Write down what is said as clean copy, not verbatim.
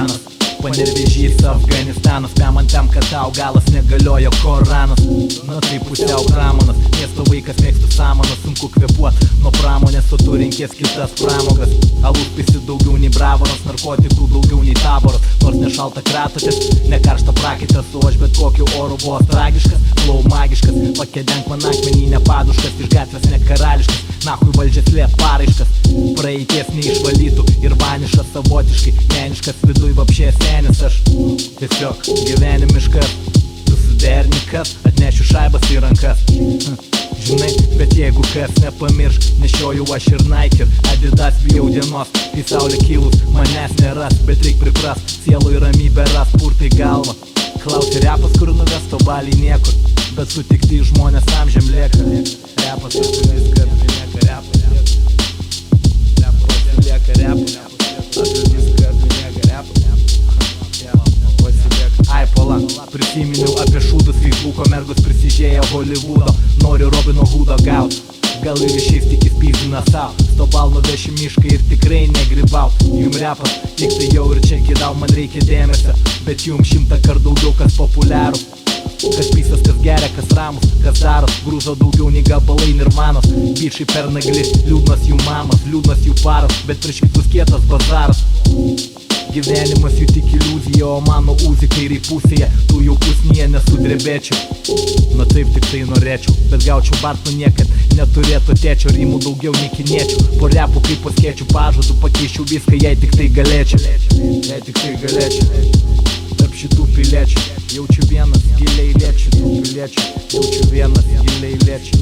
Iranas, Panervežys, Afganistanas, Pemantėm, kad tau galas negalioja Koranas. Na tai pusiau pramonas, miesto vaikas mėgstu samanas, sunku kvėpuot nuo pramonės, o tu renkės kitas pramogas. Alus pisi daugiau nei bravoras, narkotikų daugiau nei taboras. Nors ne šalta kratotės, ne karšta prakaitas, o aš bet kokiu oru buvo tragiškas, flow magiškas. Pakedenk man akmenį nepaduškas, iš gatvės ne karališkas, nahui valdžias lėt paraiškas. Praeities neišvalytų ir vanišas savotiškai, meniškas viduj vapšė senis aš. Tiesiog gyvenimiškas, tu suderni kas, atnešiu šaibas į rankas. Žinai, bet jeigu kas nepamiršk, nešioju aš ir Nike ir Adidas, bijau dienos, kai saulė kilus manęs neras, bet reik priprast, sielui ramybę ras, purtai galva. Klausi repas, kur nuves to balį niekur, bet sutikti žmonės amžiam lieka. Repas viskas lieka, repas lieka, repas viskas lieka, repas. Ai pola, prisiminiau apie šūdus, Facebooko mergus prisižėję Hollywoodo, noriu Robino Hoodo gaut. Gal ir išeis tik įspyzdina sau, stobal nuveši mišką ir tikrai negribau. Jum repas, tik tai jau ir čia kidau, man reikia dėmesio, bet jum 100 kart daugiau kas populiarų. Kas pysas, kas geria, kas ramus, kas daros, grūzo daugiau nei gabalai nirvanos. Bičiai per nagli, liūdnas jų mamas, liūdnas jų paras, bet prieš kitus kietas bazaras. Gyvenimas jų tik iliuzija, o mano uzi kairiai pusėje, tu jau pusnyje nesudrebėčiau. Na taip tik tai norėčiau, bet gaučiau bartų niekad neturėtų tėčio, rymų daugiau nei kiniečių. Po repų kaip po skėčių pažadų pakeičiau viską, jei tik tai galėčiau. Jei tik tai galėčiau. Tarp šitų piliečių jaučiu vienas giliai liečių, tų piliečių jaučiu vienas giliai liečių.